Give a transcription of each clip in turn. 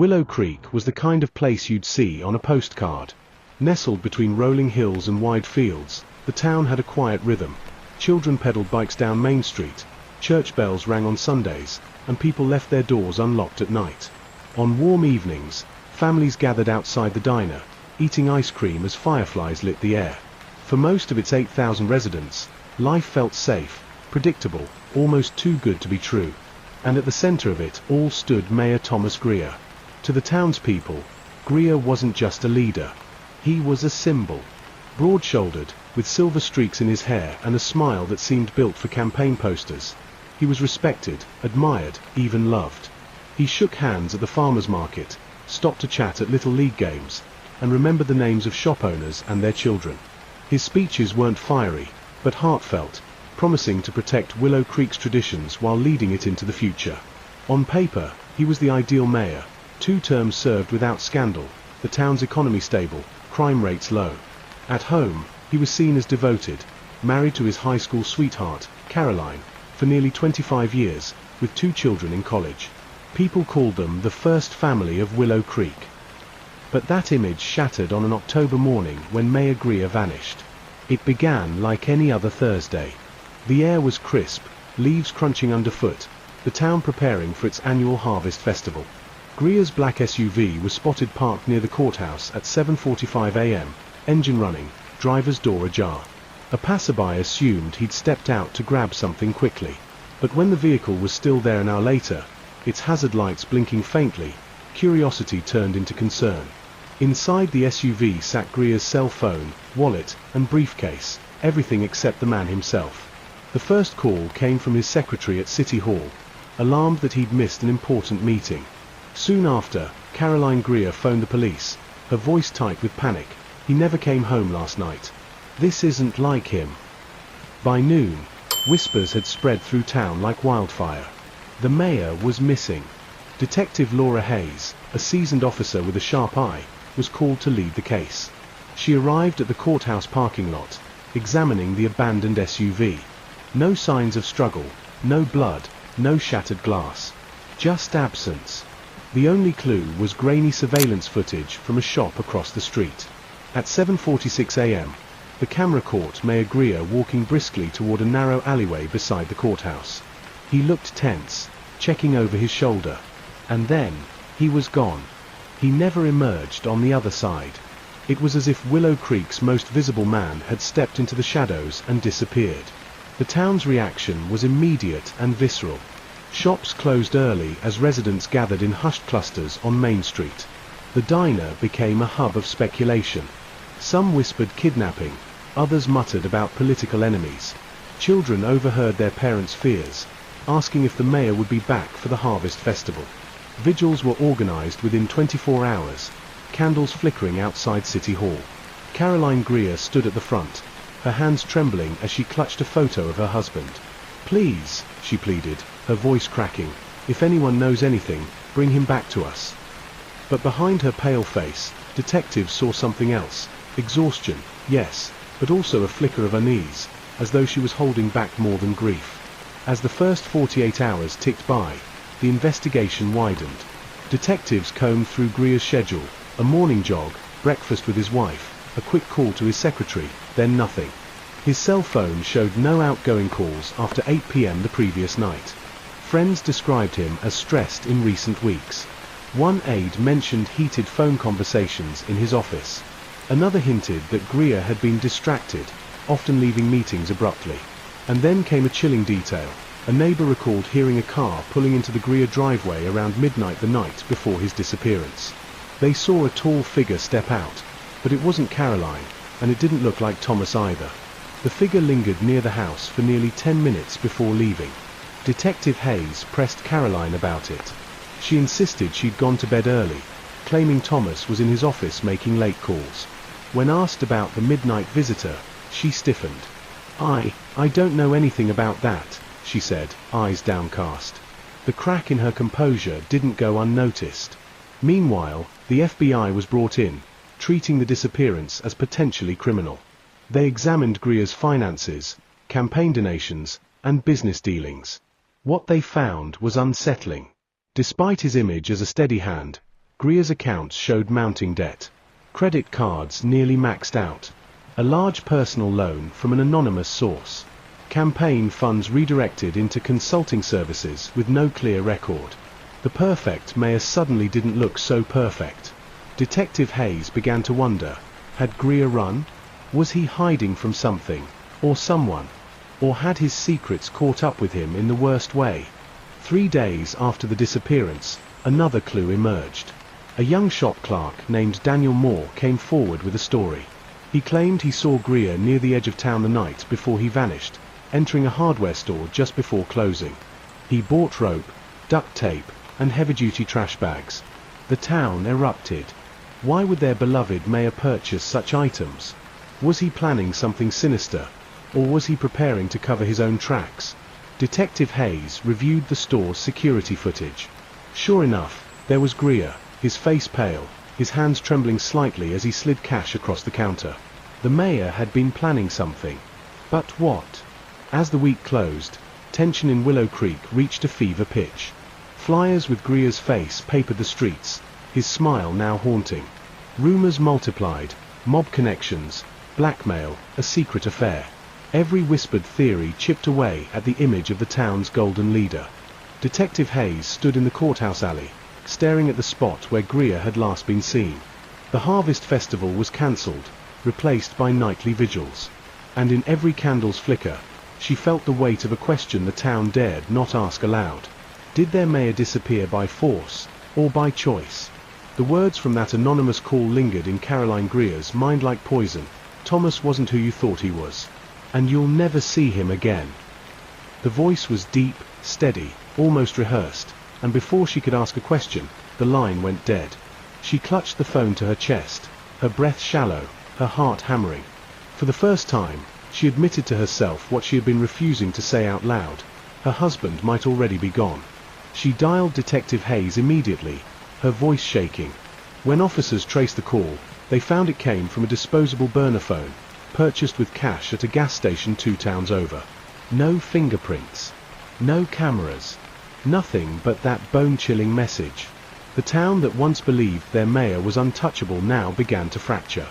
Willow Creek was the kind of place you'd see on a postcard. Nestled between rolling hills and wide fields, the town had a quiet rhythm. Children pedaled bikes down Main Street, church bells rang on Sundays, and people left their doors unlocked at night. On warm evenings, families gathered outside the diner, eating ice cream as fireflies lit the air. For most of its 8,000 residents, life felt safe, predictable, almost too good to be true. And at the center of it all stood Mayor Thomas Greer. To the townspeople, Greer wasn't just a leader. He was a symbol. Broad-shouldered, with silver streaks in his hair and a smile that seemed built for campaign posters, he was respected, admired, even loved. He shook hands at the farmers' market, stopped to chat at Little League games, and remembered the names of shop owners and their children. His speeches weren't fiery, but heartfelt, promising to protect Willow Creek's traditions while leading it into the future. On paper, he was the ideal mayor, 2 terms served without scandal, the town's economy stable, crime rates low. At home, he was seen as devoted, married to his high school sweetheart, Caroline, for nearly 25 years, with 2 children in college. People called them the first family of Willow Creek. But that image shattered on an October morning when Mayor Greer vanished. It began like any other Thursday. The air was crisp, leaves crunching underfoot, the town preparing for its annual harvest festival. Greer's black SUV was spotted parked near the courthouse at 7:45 a.m., engine running, driver's door ajar. A passerby assumed he'd stepped out to grab something quickly. But when the vehicle was still there an hour later, its hazard lights blinking faintly, curiosity turned into concern. Inside the SUV sat Greer's cell phone, wallet, and briefcase, everything except the man himself. The first call came from his secretary at City Hall, alarmed that he'd missed an important meeting. Soon after, Caroline Greer phoned the police, her voice tight with panic. "He never came home last night. This isn't like him." By noon, whispers had spread through town like wildfire. The mayor was missing. Detective Laura Hayes, a seasoned officer with a sharp eye, was called to lead the case. She arrived at the courthouse parking lot, examining the abandoned SUV. No signs of struggle, no blood, no shattered glass. Just absence. The only clue was grainy surveillance footage from a shop across the street. At 7:46 a.m., the camera caught Mayor Greer walking briskly toward a narrow alleyway beside the courthouse. He looked tense, checking over his shoulder. And then, he was gone. He never emerged on the other side. It was as if Willow Creek's most visible man had stepped into the shadows and disappeared. The town's reaction was immediate and visceral. Shops closed early as residents gathered in hushed clusters on Main Street. The diner became a hub of speculation. Some whispered kidnapping, others muttered about political enemies. Children overheard their parents' fears, asking if the mayor would be back for the harvest festival. Vigils were organized within 24 hours, candles flickering outside City Hall. Caroline Greer stood at the front, her hands trembling as she clutched a photo of her husband. "Please," she pleaded, her voice cracking, "if anyone knows anything, bring him back to us." But behind her pale face, detectives saw something else. Exhaustion, yes, but also a flicker of unease, as though she was holding back more than grief. As the first 48 hours ticked by, the investigation widened. Detectives combed through Greer's schedule, a morning jog, breakfast with his wife, a quick call to his secretary, then nothing. His cell phone showed no outgoing calls after 8 p.m. the previous night. Friends described him as stressed in recent weeks. One aide mentioned heated phone conversations in his office. Another hinted that Greer had been distracted, often leaving meetings abruptly. And then came a chilling detail. A neighbor recalled hearing a car pulling into the Greer driveway around midnight the night before his disappearance. They saw a tall figure step out, but it wasn't Caroline, and it didn't look like Thomas either. The figure lingered near the house for nearly 10 minutes before leaving. Detective Hayes pressed Caroline about it. She insisted she'd gone to bed early, claiming Thomas was in his office making late calls. When asked about the midnight visitor, she stiffened. I don't know anything about that," she said, eyes downcast. The crack in her composure didn't go unnoticed. Meanwhile, the FBI was brought in, treating the disappearance as potentially criminal. They examined Greer's finances, campaign donations, and business dealings. What they found was unsettling. Despite his image as a steady hand, Greer's accounts showed mounting debt. Credit cards nearly maxed out. A large personal loan from an anonymous source. Campaign funds redirected into consulting services with no clear record. The perfect mayor suddenly didn't look so perfect. Detective Hayes began to wonder, had Greer run? Was he hiding from something, or someone? Or had his secrets caught up with him in the worst way? 3 days after the disappearance, another clue emerged. A young shop clerk named Daniel Moore came forward with a story. He claimed he saw Greer near the edge of town the night before he vanished, entering a hardware store just before closing. He bought rope, duct tape, and heavy-duty trash bags. The town erupted. Why would their beloved mayor purchase such items? Was he planning something sinister, or was he preparing to cover his own tracks? Detective Hayes reviewed the store's security footage. Sure enough, there was Greer, his face pale, his hands trembling slightly as he slid cash across the counter. The mayor had been planning something. But what? As the week closed, tension in Willow Creek reached a fever pitch. Flyers with Greer's face papered the streets, his smile now haunting. Rumors multiplied, mob connections, blackmail, a secret affair. Every whispered theory chipped away at the image of the town's golden leader. Detective Hayes stood in the courthouse alley, staring at the spot where Greer had last been seen. The Harvest Festival was cancelled, replaced by nightly vigils. And in every candle's flicker, she felt the weight of a question the town dared not ask aloud. Did their mayor disappear by force, or by choice? The words from that anonymous call lingered in Caroline Greer's mind like poison. Thomas wasn't who you thought he was. And you'll never see him again. The voice was deep, steady, almost rehearsed, and before she could ask a question, the line went dead. She clutched the phone to her chest, her breath shallow, her heart hammering. For the first time, she admitted to herself what she had been refusing to say out loud. Her husband might already be gone. She dialed Detective Hayes immediately, her voice shaking. When officers traced the call, they found it came from a disposable burner phone, purchased with cash at a gas station 2 towns over. No fingerprints. No cameras. Nothing but that bone-chilling message. The town that once believed their mayor was untouchable now began to fracture.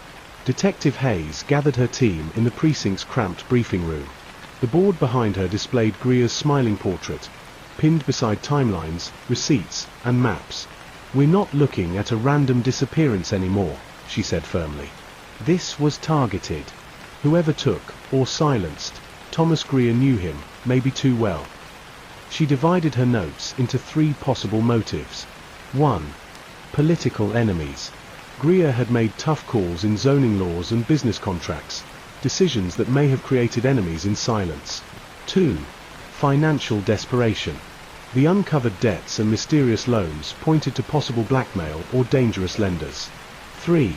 Detective Hayes gathered her team in the precinct's cramped briefing room. The board behind her displayed Greer's smiling portrait, pinned beside timelines, receipts, and maps. "We're not looking at a random disappearance anymore," she said firmly. "This was targeted. Whoever took, or silenced, Thomas Greer knew him, maybe too well." She divided her notes into 3 possible motives. 1. Political enemies. Greer had made tough calls in zoning laws and business contracts, decisions that may have created enemies in silence. 2. Financial desperation. The uncovered debts and mysterious loans pointed to possible blackmail or dangerous lenders. 3.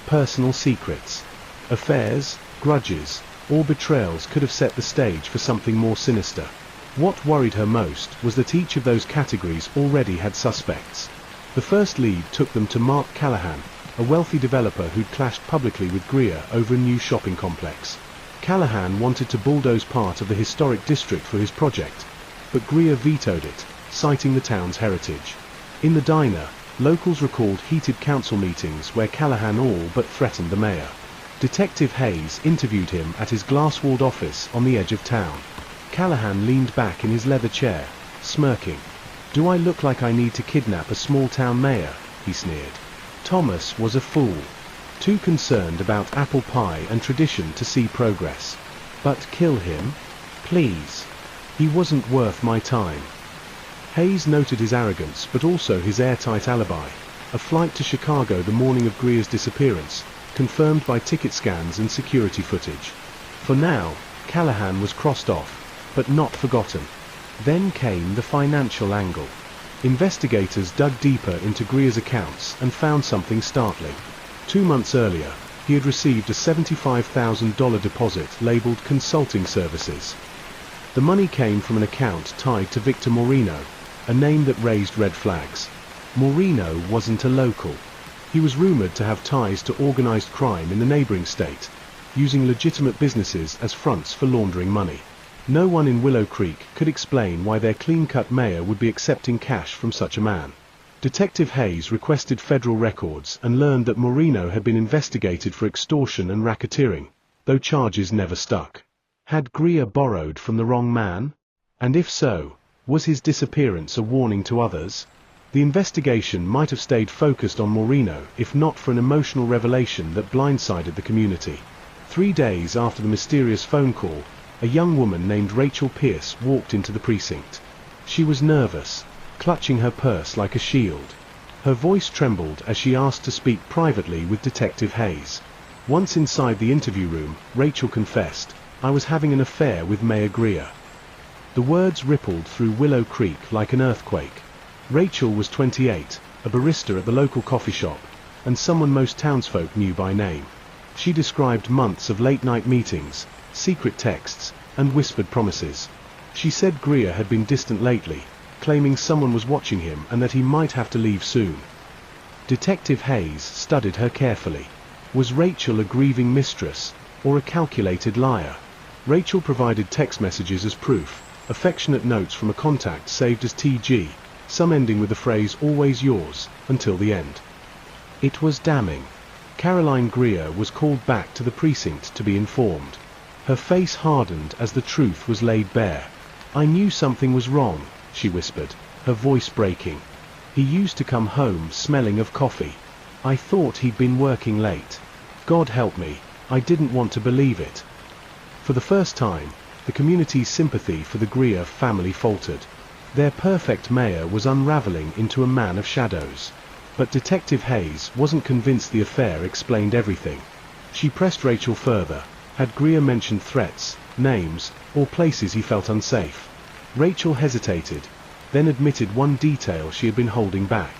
Personal secrets. Affairs, grudges, or betrayals could have set the stage for something more sinister. What worried her most was that each of those categories already had suspects. The first lead took them to Mark Callahan, a wealthy developer who'd clashed publicly with Greer over a new shopping complex. Callahan wanted to bulldoze part of the historic district for his project, but Greer vetoed it, citing the town's heritage. In the diner, locals recalled heated council meetings where Callahan all but threatened the mayor. Detective Hayes interviewed him at his glass-walled office on the edge of town. Callahan leaned back in his leather chair, smirking. "Do I look like I need to kidnap a small-town mayor?" he sneered. Thomas was a fool, too concerned about apple pie and tradition to see progress. "But kill him? Please. He wasn't worth my time." Hayes noted his arrogance but also his airtight alibi, a flight to Chicago the morning of Greer's disappearance, confirmed by ticket scans and security footage. For now, Callahan was crossed off, but not forgotten. Then came the financial angle. Investigators dug deeper into Greer's accounts and found something startling. 2 months earlier, he had received a $75,000 deposit labeled consulting services. The money came from an account tied to Victor Moreno, a name that raised red flags. Moreno wasn't a local. He was rumored to have ties to organized crime in the neighboring state, using legitimate businesses as fronts for laundering money. No one in Willow Creek could explain why their clean-cut mayor would be accepting cash from such a man. Detective Hayes requested federal records and learned that Moreno had been investigated for extortion and racketeering, though charges never stuck. Had Greer borrowed from the wrong man? And if so, was his disappearance a warning to others? The investigation might have stayed focused on Moreno if not for an emotional revelation that blindsided the community. 3 days after the mysterious phone call, a young woman named Rachel Pierce walked into the precinct. She was nervous, clutching her purse like a shield. Her voice trembled as she asked to speak privately with Detective Hayes. Once inside the interview room, Rachel confessed, "I was having an affair with Mayor Greer." The words rippled through Willow Creek like an earthquake. Rachel was 28, a barista at the local coffee shop, and someone most townsfolk knew by name. She described months of late-night meetings, secret texts, and whispered promises. She said Greer had been distant lately, claiming someone was watching him and that he might have to leave soon. Detective Hayes studied her carefully. Was Rachel a grieving mistress, or a calculated liar? Rachel provided text messages as proof, affectionate notes from a contact saved as TG, some ending with the phrase "always yours," until the end. It was damning. Caroline Greer was called back to the precinct to be informed. Her face hardened as the truth was laid bare. "I knew something was wrong," she whispered, her voice breaking. "He used to come home smelling of coffee. I thought he'd been working late. God help me, I didn't want to believe it." For the first time, the community's sympathy for the Greer family faltered. Their perfect mayor was unraveling into a man of shadows. But Detective Hayes wasn't convinced the affair explained everything. She pressed Rachel further. Had Greer mentioned threats, names, or places he felt unsafe? Rachel hesitated, then admitted one detail she had been holding back.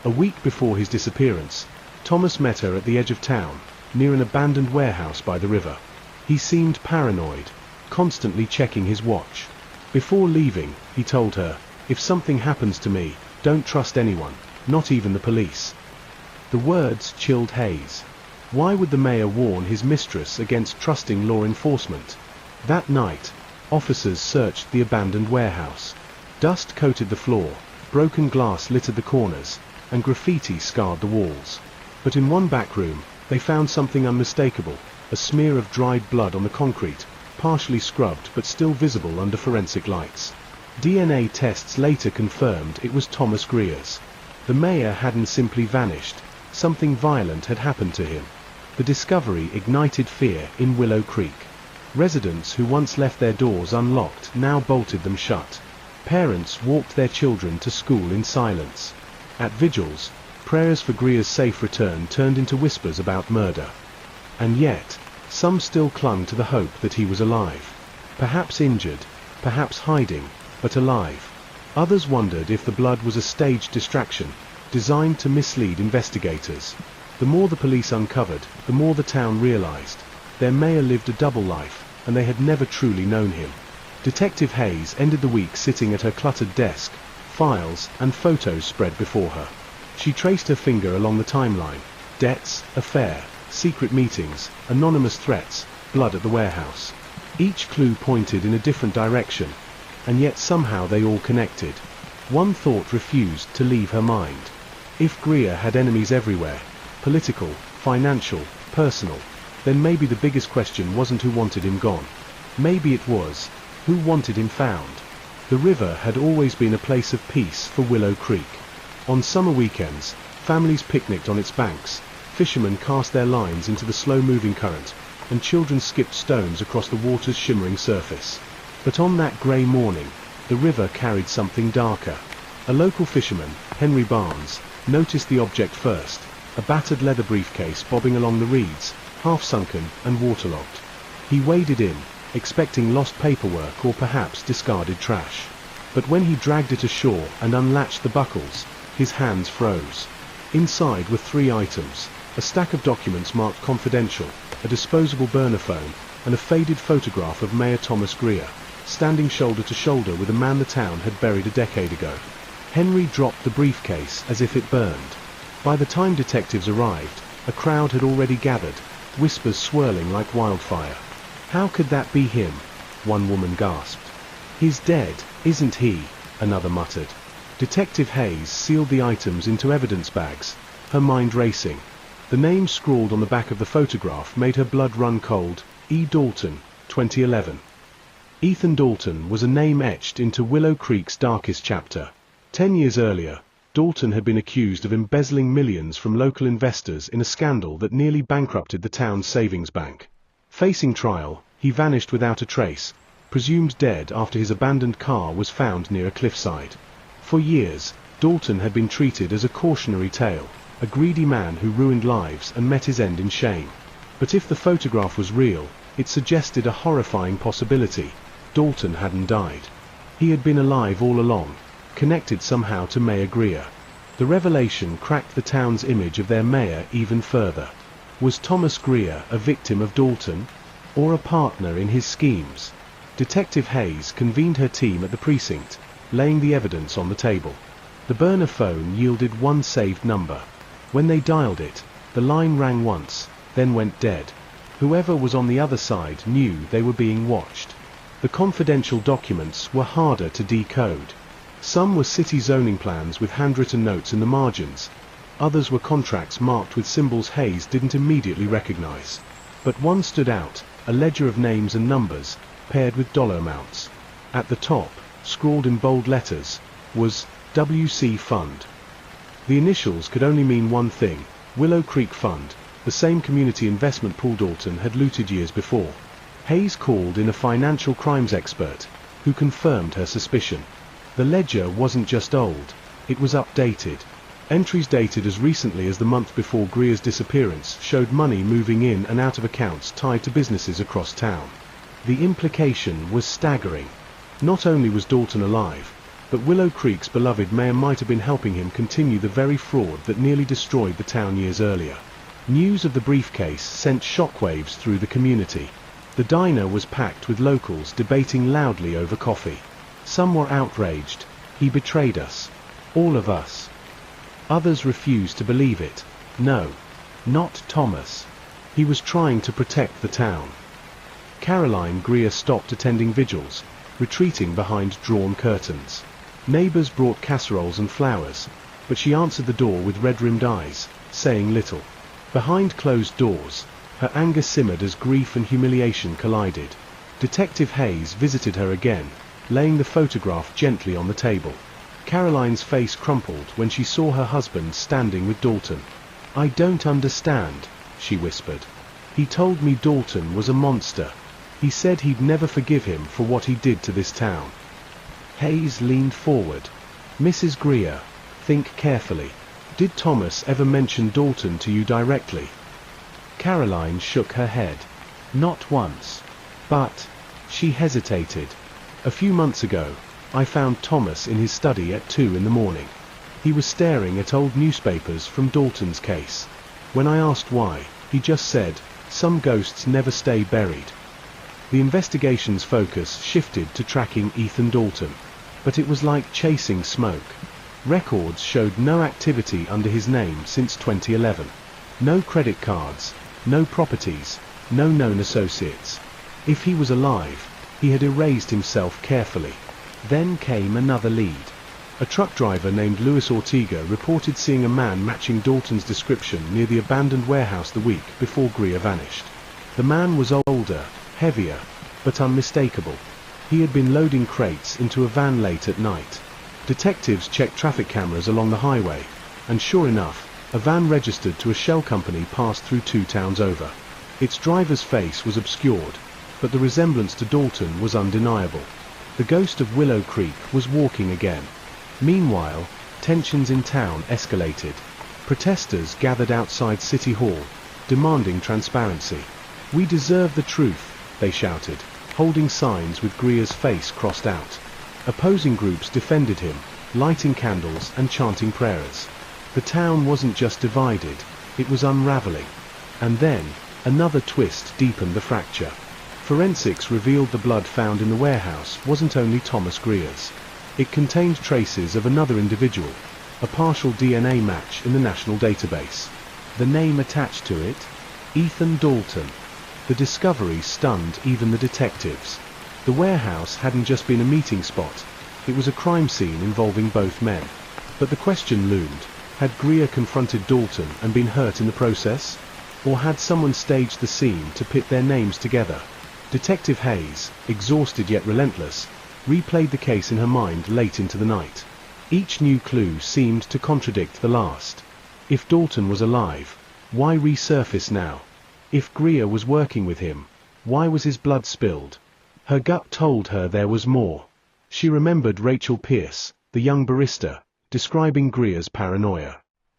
A week before his disappearance, Thomas met her at the edge of town, near an abandoned warehouse by the river. He seemed paranoid, constantly checking his watch. Before leaving, he told her, "If something happens to me, don't trust anyone, not even the police." The words chilled Hayes. Why would the mayor warn his mistress against trusting law enforcement? That night, officers searched the abandoned warehouse. Dust coated the floor, broken glass littered the corners, and graffiti scarred the walls. But in one back room, they found something unmistakable, a smear of dried blood on the concrete, partially scrubbed but still visible under forensic lights. DNA tests later confirmed it was Thomas Greer's. The mayor hadn't simply vanished, something violent had happened to him. The discovery ignited fear in Willow Creek. Residents who once left their doors unlocked now bolted them shut. Parents walked their children to school in silence. At vigils, prayers for Greer's safe return turned into whispers about murder. And yet, some still clung to the hope that he was alive. Perhaps injured, perhaps hiding, but alive. Others wondered if the blood was a staged distraction, designed to mislead investigators. The more the police uncovered, the more the town realized. Their mayor lived a double life, and they had never truly known him. Detective Hayes ended the week sitting at her cluttered desk, files and photos spread before her. She traced her finger along the timeline: debts, affair, secret meetings, anonymous threats, blood at the warehouse. Each clue pointed in a different direction, and yet somehow they all connected. One thought refused to leave her mind. If Greer had enemies everywhere, political, financial, personal, then maybe the biggest question wasn't who wanted him gone. Maybe it was, who wanted him found. The river had always been a place of peace for Willow Creek. On summer weekends, families picnicked on its banks, fishermen cast their lines into the slow-moving current, and children skipped stones across the water's shimmering surface. But on that grey morning, the river carried something darker. A local fisherman, Henry Barnes, noticed the object first, a battered leather briefcase bobbing along the reeds, half-sunken and waterlogged. He waded in, expecting lost paperwork or perhaps discarded trash. But when he dragged it ashore and unlatched the buckles, his hands froze. Inside were 3 items: a stack of documents marked confidential, a disposable burner phone, and a faded photograph of Mayor Thomas Greer, standing shoulder to shoulder with a man the town had buried a decade ago. Henry dropped the briefcase as if it burned. By the time detectives arrived, a crowd had already gathered, whispers swirling like wildfire. "How could that be him?" one woman gasped. "He's dead, isn't he?" another muttered. Detective Hayes sealed the items into evidence bags, her mind racing. The name scrawled on the back of the photograph made her blood run cold. E. Dalton, 2011. Ethan Dalton was a name etched into Willow Creek's darkest chapter. 10 years earlier, Dalton had been accused of embezzling millions from local investors in a scandal that nearly bankrupted the town's savings bank. Facing trial, he vanished without a trace, presumed dead after his abandoned car was found near a cliffside. For years, Dalton had been treated as a cautionary tale, a greedy man who ruined lives and met his end in shame. But if the photograph was real, it suggested a horrifying possibility. Dalton hadn't died. He had been alive all along, connected somehow to Mayor Greer. The revelation cracked the town's image of their mayor even further. Was Thomas Greer a victim of Dalton, or a partner in his schemes? Detective Hayes convened her team at the precinct, laying the evidence on the table. The burner phone yielded one saved number. When they dialed it, the line rang once, then went dead. Whoever was on the other side knew they were being watched. The confidential documents were harder to decode. Some were city zoning plans with handwritten notes in the margins. Others were contracts marked with symbols Hayes didn't immediately recognize. But one stood out, a ledger of names and numbers, paired with dollar amounts. At the top, scrawled in bold letters, was WC Fund. The initials could only mean one thing: Willow Creek Fund, the same community investment pool Dalton had looted years before. Hayes called in a financial crimes expert, who confirmed her suspicion. The ledger wasn't just old, it was updated. Entries dated as recently as the month before Greer's disappearance showed money moving in and out of accounts tied to businesses across town. The implication was staggering. Not only was Dalton alive, but Willow Creek's beloved mayor might have been helping him continue the very fraud that nearly destroyed the town years earlier. News of the briefcase sent shockwaves through the community. The diner was packed with locals debating loudly over coffee. Some were outraged. He betrayed us. All of us. Others refused to believe it. No. Not Thomas. He was trying to protect the town. Caroline Greer stopped attending vigils, retreating behind drawn curtains. Neighbors brought casseroles and flowers, but she answered the door with red-rimmed eyes, saying little. Behind closed doors, her anger simmered as grief and humiliation collided. Detective Hayes visited her again, laying the photograph gently on the table. Caroline's face crumpled when she saw her husband standing with Dalton. "I don't understand," she whispered. "He told me Dalton was a monster. He said he'd never forgive him for what he did to this town." Hayes leaned forward. "Mrs. Greer, think carefully. Did Thomas ever mention Dalton to you directly?" Caroline shook her head. "Not once. But," she hesitated, "a few months ago, I found Thomas in his study at 2 in the morning. He was staring at old newspapers from Dalton's case. When I asked why, he just said, 'Some ghosts never stay buried.'" The investigation's focus shifted to tracking Ethan Dalton. But it was like chasing smoke. Records showed no activity under his name since 2011. No credit cards, no properties, no known associates. If he was alive, he had erased himself carefully. Then came another lead. A truck driver named Luis Ortega reported seeing a man matching Dalton's description near the abandoned warehouse the week before Greer vanished. The man was older, heavier, but unmistakable. He had been loading crates into a van late at night. Detectives checked traffic cameras along the highway, and sure enough, a van registered to a shell company passed through 2 towns over. Its driver's face was obscured, but the resemblance to Dalton was undeniable. The ghost of Willow Creek was walking again. Meanwhile, tensions in town escalated. Protesters gathered outside City Hall, demanding transparency. "We deserve the truth," they shouted, holding signs with Greer's face crossed out. Opposing groups defended him, lighting candles and chanting prayers. The town wasn't just divided, it was unraveling. And then, another twist deepened the fracture. Forensics revealed the blood found in the warehouse wasn't only Thomas Greer's. It contained traces of another individual, a partial DNA match in the national database. The name attached to it? Ethan Dalton. The discovery stunned even the detectives. The warehouse hadn't just been a meeting spot, It was a crime scene involving both men. But the question loomed, had Greer confronted Dalton and been hurt in the process? Or had someone staged the scene to pit their names together? Detective Hayes, exhausted yet relentless, replayed the case in her mind late into the night. Each new clue seemed to contradict the last. If Dalton was alive, why resurface now? If Greer was working with him, why was his blood spilled? Her gut told her there was more. She remembered Rachel Pierce, the young barista, describing Greer's paranoia.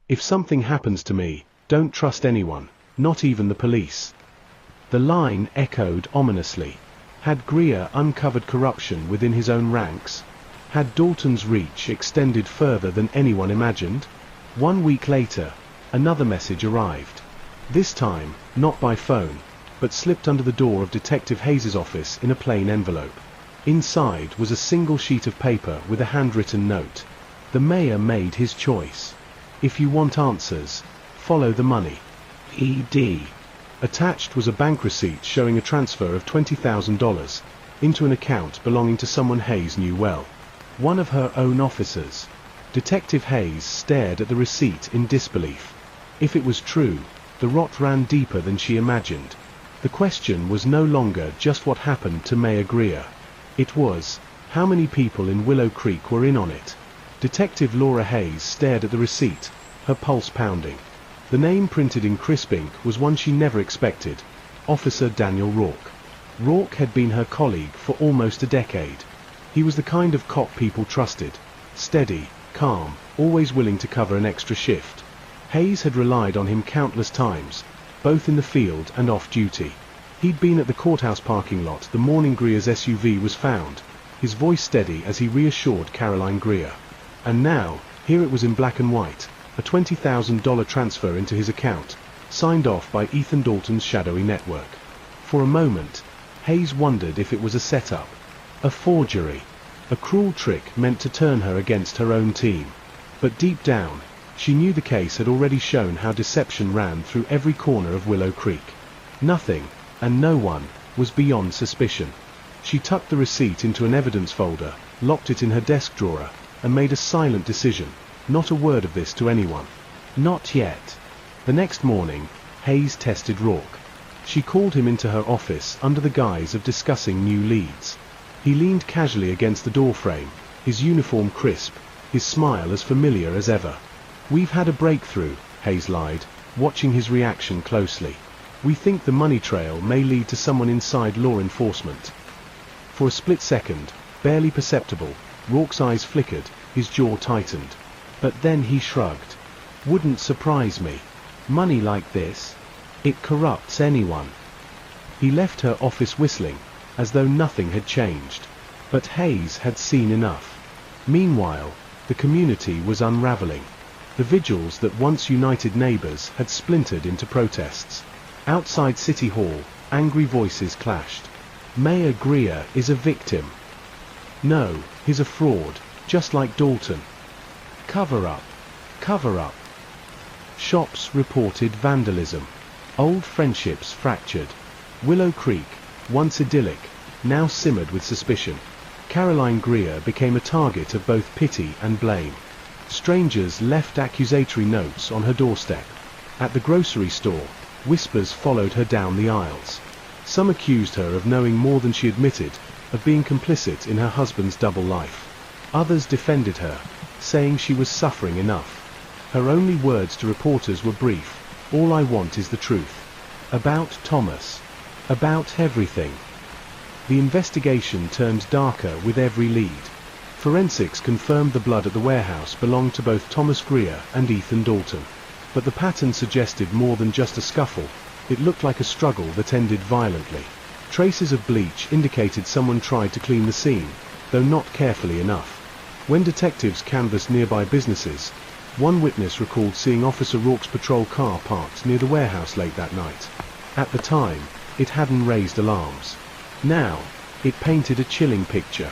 If something happens to me, don't trust anyone, not even the police. The line echoed ominously. Had Greer uncovered corruption within his own ranks? Had Dalton's reach extended further than anyone imagined? 1 week later, another message arrived. This time, not by phone, but slipped under the door of Detective Hayes' office in a plain envelope. Inside was a single sheet of paper with a handwritten note. The mayor made his choice. If you want answers, follow the money. E.D. Attached was a bank receipt showing a transfer of $20,000 into an account belonging to someone Hayes knew well. One of her own officers. Detective Hayes stared at the receipt in disbelief. If it was true, the rot ran deeper than she imagined. The question was no longer just what happened to Mayor Greer. It was, how many people in Willow Creek were in on it? Detective Laura Hayes stared at the receipt, her pulse pounding. The name printed in crisp ink was one she never expected, Officer Daniel Rourke. Rourke had been her colleague for almost a decade. He was the kind of cop people trusted, steady, calm, always willing to cover an extra shift. Hayes had relied on him countless times, both in the field and off-duty. He'd been at the courthouse parking lot the morning Greer's SUV was found, his voice steady as he reassured Caroline Greer. And now, here it was in black and white, a $20,000 transfer into his account, signed off by Ethan Dalton's shadowy network. For a moment, Hayes wondered if it was a setup, a forgery, a cruel trick meant to turn her against her own team. But deep down, she knew the case had already shown how deception ran through every corner of Willow Creek. Nothing, and no one, was beyond suspicion. She tucked the receipt into an evidence folder, locked it in her desk drawer, and made a silent decision, not a word of this to anyone. Not yet. The next morning, Hayes tested Rourke. She called him into her office under the guise of discussing new leads. He leaned casually against the doorframe, his uniform crisp, his smile as familiar as ever. "We've had a breakthrough," Hayes lied, watching his reaction closely. "We think the money trail may lead to someone inside law enforcement." For a split second, barely perceptible, Rourke's eyes flickered, his jaw tightened. But then he shrugged. "Wouldn't surprise me. Money like this, it corrupts anyone." He left her office whistling, as though nothing had changed. But Hayes had seen enough. Meanwhile, the community was unraveling. The vigils that once united neighbors had splintered into protests. Outside City Hall, angry voices clashed. "Mayor Greer is a victim. No, he's a fraud, just like Dalton. Cover up. Cover up." Shops reported vandalism. Old friendships fractured. Willow Creek, once idyllic, now simmered with suspicion. Caroline Greer became a target of both pity and blame. Strangers left accusatory notes on her doorstep. At the grocery store, whispers followed her down the aisles. Some accused her of knowing more than she admitted, of being complicit in her husband's double life. Others defended her, saying she was suffering enough. Her only words to reporters were brief: "All I want is the truth. About Thomas. About everything." The investigation turned darker with every lead. Forensics confirmed the blood at the warehouse belonged to both Thomas Greer and Ethan Dalton. But the pattern suggested more than just a scuffle. It looked like a struggle that ended violently. Traces of bleach indicated someone tried to clean the scene, though not carefully enough. When detectives canvassed nearby businesses, one witness recalled seeing Officer Rourke's patrol car parked near the warehouse late that night. At the time, it hadn't raised alarms. Now, it painted a chilling picture.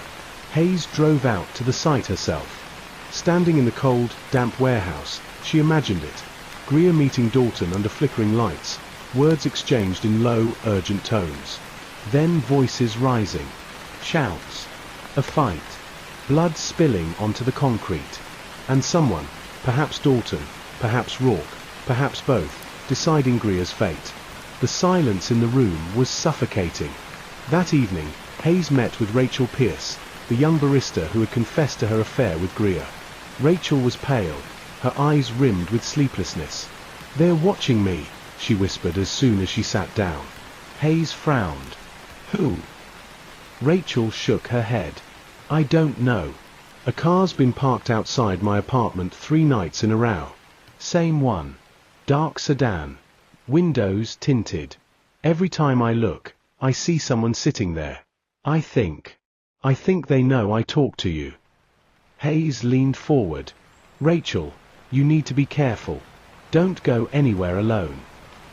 Hayes drove out to the site herself. Standing in the cold, damp warehouse, she imagined it. Greer meeting Dalton under flickering lights, words exchanged in low, urgent tones. Then voices rising. Shouts. A fight. blood spilling onto the concrete. And someone, perhaps Dalton, perhaps Rourke, perhaps both, deciding Greer's fate. The silence in the room was suffocating. That evening, Hayes met with Rachel Pierce, the young barrister who had confessed to her affair with Greer. Rachel was pale, her eyes rimmed with sleeplessness. "They're watching me," she whispered as soon as she sat down. Hayes frowned. "Who?" Rachel shook her head. "I don't know. A car's been parked outside my apartment 3 nights in a row. Same one. Dark sedan. Windows tinted. Every time I look, I see someone sitting there. I think they know I talk to you." Hayes leaned forward. "Rachel, you need to be careful. Don't go anywhere alone.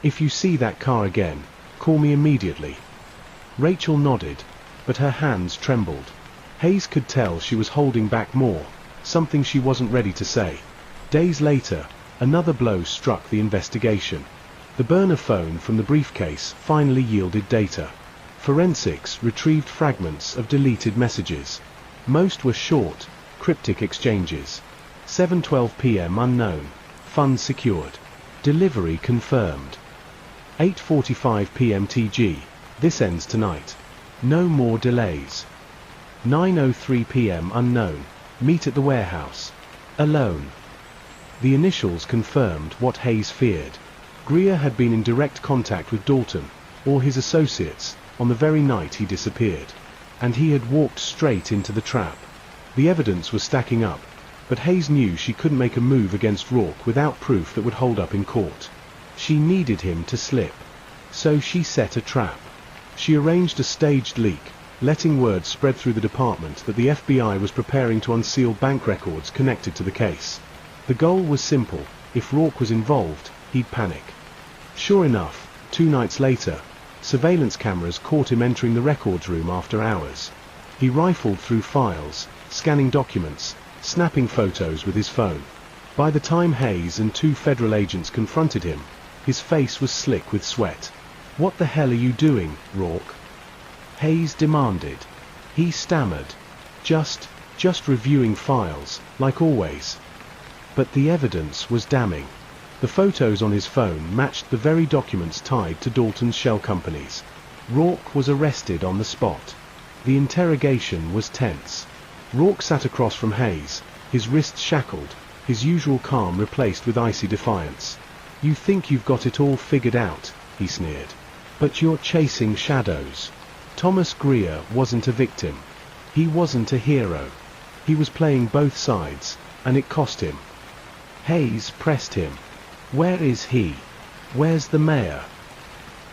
If you see that car again, call me immediately." Rachel nodded, but her hands trembled. Hayes could tell she was holding back more, something she wasn't ready to say. Days later, another blow struck the investigation. The burner phone from the briefcase finally yielded data. Forensics retrieved fragments of deleted messages. Most were short, cryptic exchanges. 7:12 p.m. unknown. Funds secured. Delivery confirmed. 8:45 p.m. TG. This ends tonight. No more delays. 9:03 p.m. unknown. Meet at the warehouse. Alone. The initials confirmed what Hayes feared. Greer had been in direct contact with Dalton, or his associates, on the very night he disappeared. And he had walked straight into the trap. The evidence was stacking up, but Hayes knew she couldn't make a move against Rourke without proof that would hold up in court. She needed him to slip. So she set a trap. She arranged a staged leak, letting word spread through the department that the FBI was preparing to unseal bank records connected to the case. The goal was simple: if Rourke was involved, he'd panic. Sure enough, 2 nights later, surveillance cameras caught him entering the records room after hours. He rifled through files, scanning documents, snapping photos with his phone. By the time Hayes and 2 federal agents confronted him, his face was slick with sweat. "What the hell are you doing, Rourke?" Hayes demanded. He stammered. Just reviewing files, like always." But the evidence was damning. The photos on his phone matched the very documents tied to Dalton's shell companies. Rourke was arrested on the spot. The interrogation was tense. Rourke sat across from Hayes, his wrists shackled, his usual calm replaced with icy defiance. "You think you've got it all figured out," he sneered. "But you're chasing shadows." Thomas Greer wasn't a victim. He wasn't a hero. He was playing both sides, and it cost him. Hayes pressed him. "Where is he? Where's the mayor?"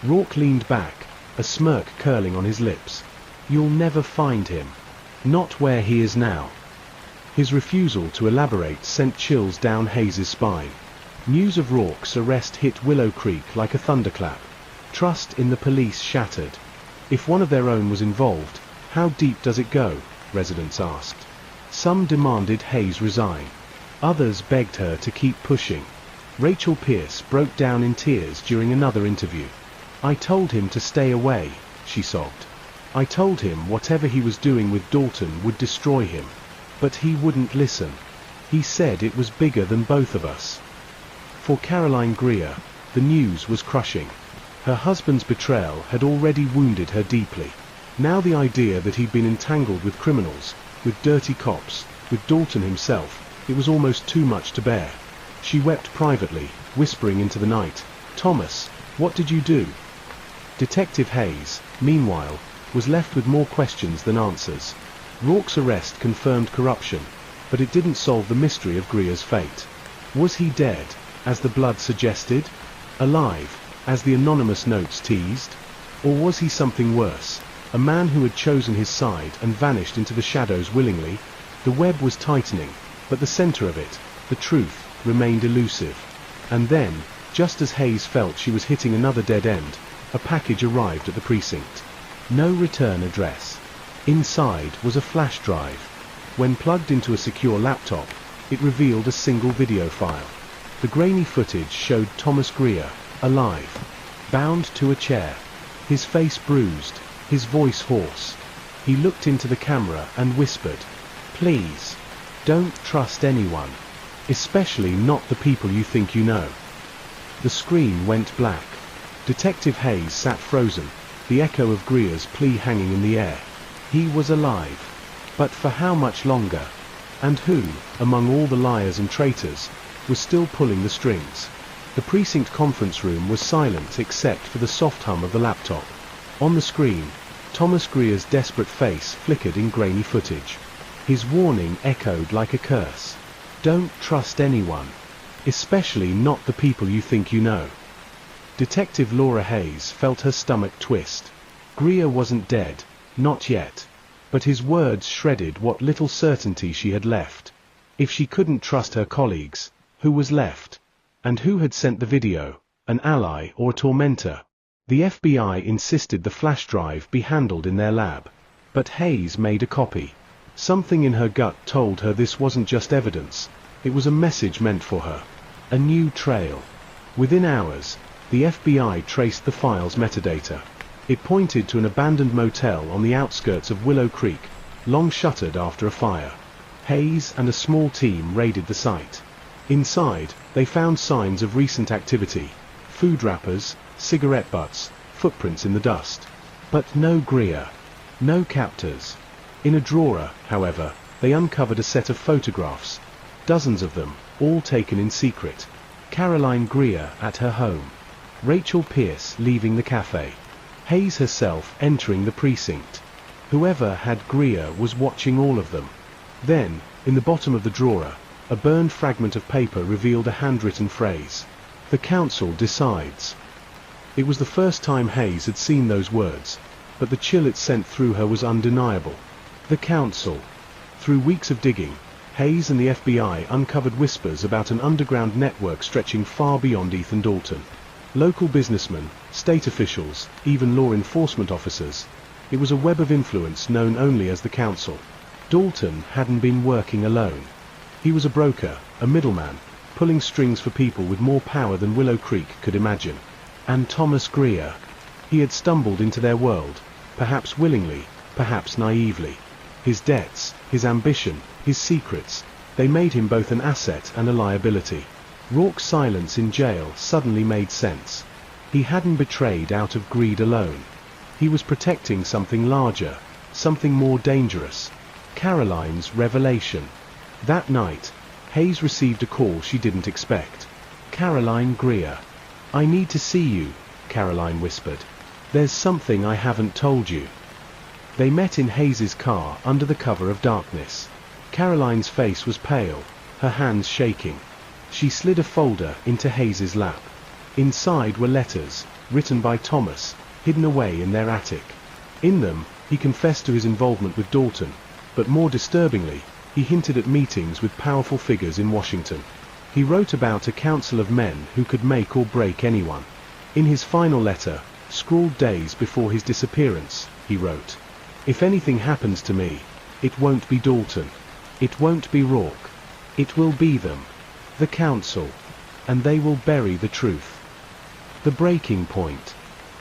Rourke leaned back, a smirk curling on his lips. "You'll never find him. Not where he is now." His refusal to elaborate sent chills down Hayes's spine. News of Rourke's arrest hit Willow Creek like a thunderclap. Trust in the police shattered. If one of their own was involved, how deep does it go? Residents asked. Some demanded Hayes resign. Others begged her to keep pushing. Rachel Pierce broke down in tears during another interview. "I told him to stay away," she sobbed. "I told him whatever he was doing with Dalton would destroy him. But he wouldn't listen. He said it was bigger than both of us." For Caroline Greer, the news was crushing. Her husband's betrayal had already wounded her deeply. Now the idea that he'd been entangled with criminals, with dirty cops, with Dalton himself, it was almost too much to bear. She wept privately, whispering into the night, "Thomas, what did you do?" Detective Hayes, meanwhile, was left with more questions than answers. Rourke's arrest confirmed corruption, but it didn't solve the mystery of Greer's fate. Was he dead, as the blood suggested? Alive, as the anonymous notes teased? Or was he something worse, a man who had chosen his side and vanished into the shadows willingly? The web was tightening, but the center of it, the truth, remained elusive. And then, just as Hayes felt she was hitting another dead end, a package arrived at the precinct. No return address. Inside was a flash drive. When plugged into a secure laptop, it revealed a single video file. The grainy footage showed Thomas Greer, alive, bound to a chair, his face bruised, his voice hoarse. He looked into the camera and whispered, Please. Don't trust anyone. Especially not the people you think you know. The screen went black. Detective Hayes sat frozen, the echo of Greer's plea hanging in the air. He was alive. But for how much longer? And who, among all the liars and traitors, was still pulling the strings? The precinct conference room was silent except for the soft hum of the laptop. On the screen, Thomas Greer's desperate face flickered in grainy footage. His warning echoed like a curse. Don't trust anyone. Especially not the people you think you know. Detective Laura Hayes felt her stomach twist. Greer wasn't dead, not yet. But his words shredded what little certainty she had left. If she couldn't trust her colleagues, who was left? And who had sent the video? An ally or a tormentor? The FBI insisted the flash drive be handled in their lab. But Hayes made a copy. Something in her gut told her this wasn't just evidence, it was a message meant for her. A new trail. Within hours, the FBI traced the file's metadata. It pointed to an abandoned motel on the outskirts of Willow Creek, long shuttered after a fire. Hayes and a small team raided the site. Inside, they found signs of recent activity: food wrappers, cigarette butts, footprints in the dust. But no Greer. No captors. In a drawer, however, they uncovered a set of photographs. Dozens of them, all taken in secret. Caroline Greer at her home. Rachel Pierce leaving the cafe. Hayes herself entering the precinct. Whoever had Greer was watching all of them. Then, in the bottom of the drawer, a burned fragment of paper revealed a handwritten phrase. The council decides. It was the first time Hayes had seen those words, but the chill it sent through her was undeniable. The council. Through weeks of digging, Hayes and the FBI uncovered whispers about an underground network stretching far beyond Ethan Dalton. Local businessmen, state officials, even law enforcement officers. It was a web of influence known only as the council. Dalton hadn't been working alone. He was a broker, a middleman, pulling strings for people with more power than Willow Creek could imagine. And Thomas Greer. He had stumbled into their world, perhaps willingly, perhaps naively. His debts, his ambition, his secrets, they made him both an asset and a liability. Rourke's silence in jail suddenly made sense. He hadn't betrayed out of greed alone. He was protecting something larger, something more dangerous. Caroline's revelation. That night, Hayes received a call she didn't expect. Caroline Greer. "I need to see you," Caroline whispered. "There's something I haven't told you." They met in Hayes's car under the cover of darkness. Caroline's face was pale, her hands shaking. She slid a folder into Hayes's lap. Inside were letters, written by Thomas, hidden away in their attic. In them, he confessed to his involvement with Dalton, but more disturbingly, he hinted at meetings with powerful figures in Washington. He wrote about a council of men who could make or break anyone. In his final letter, scrawled days before his disappearance, he wrote, "If anything happens to me, it won't be Dalton. It won't be Rourke. It will be them. The council. And they will bury the truth." The breaking point.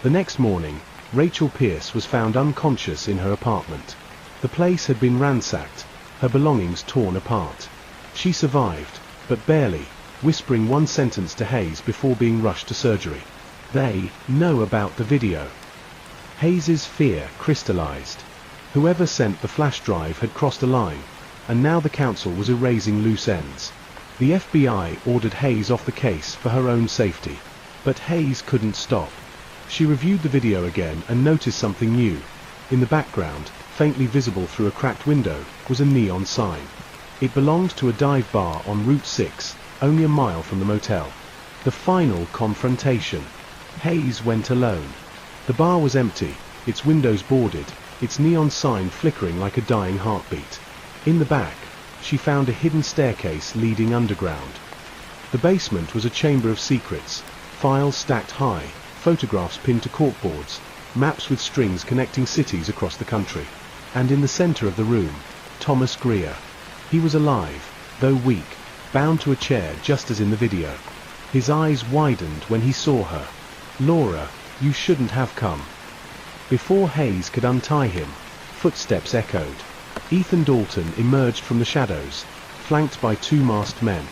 The next morning, Rachel Pierce was found unconscious in her apartment. The place had been ransacked, her belongings torn apart. She survived, but barely, whispering one sentence to Hayes before being rushed to surgery. "They know about the video." Hayes's fear crystallized. Whoever sent the flash drive had crossed a line, and now the council was erasing loose ends. The FBI ordered Hayes off the case for her own safety. But Hayes couldn't stop. She reviewed the video again and noticed something new. In the background, faintly visible through a cracked window, was a neon sign. It belonged to a dive bar on Route 6, only a mile from the motel. The final confrontation. Hayes went alone. The bar was empty, its windows boarded, its neon sign flickering like a dying heartbeat. In the back, she found a hidden staircase leading underground. The basement was a chamber of secrets, files stacked high, photographs pinned to corkboards, maps with strings connecting cities across the country. And in the center of the room, Thomas Greer. He was alive, though weak, bound to a chair just as in the video. His eyes widened when he saw her. "Laura, you shouldn't have come." Before Hayes could untie him, footsteps echoed. Ethan Dalton emerged from the shadows, flanked by two masked men.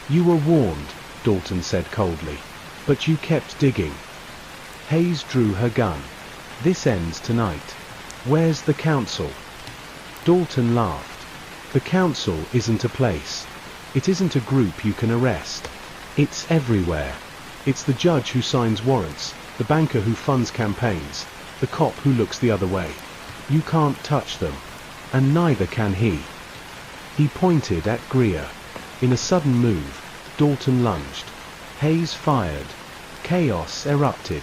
"You were warned," Dalton said coldly. "But you kept digging." Hayes drew her gun. "This ends tonight. Where's the council?" Dalton laughed. "The council isn't a place. It isn't a group you can arrest. It's everywhere. It's the judge who signs warrants, the banker who funds campaigns, the cop who looks the other way. You can't touch them. And neither can he." He pointed at Greer. In a sudden move, Dalton lunged. Hayes fired. Chaos erupted.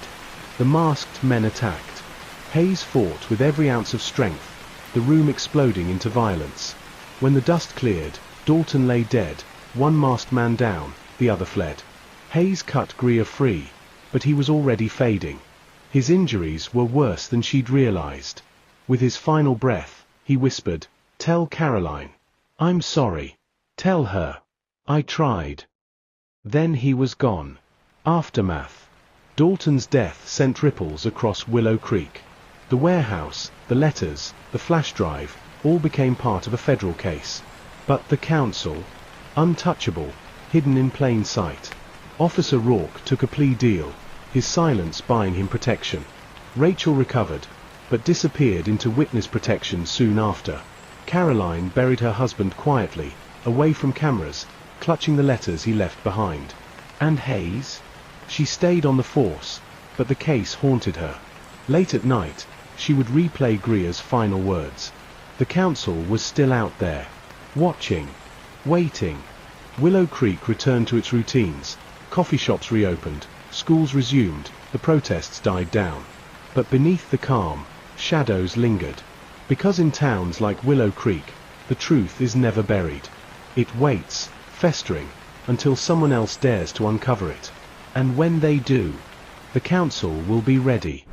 The masked men attacked. Hayes fought with every ounce of strength, the room exploding into violence. When the dust cleared, Dalton lay dead, one masked man down, the other fled. Hayes cut Greer free, but he was already fading. His injuries were worse than she'd realized. With his final breath, he whispered, "Tell Caroline. I'm sorry. Tell her. I tried." Then he was gone. Aftermath. Dalton's death sent ripples across Willow Creek. The warehouse, the letters, the flash drive, all became part of a federal case. But the council? Untouchable, hidden in plain sight. Officer Rourke took a plea deal, his silence buying him protection. Rachel recovered, but disappeared into witness protection soon after. Caroline buried her husband quietly, away from cameras, clutching the letters he left behind. And Hayes? She stayed on the force, but the case haunted her. Late at night, she would replay Greer's final words. The council was still out there, watching, waiting. Willow Creek returned to its routines. Coffee shops reopened, schools resumed, the protests died down. But beneath the calm, shadows lingered. Because in towns like Willow Creek, the truth is never buried. It waits, festering, until someone else dares to uncover it. And when they do, the council will be ready.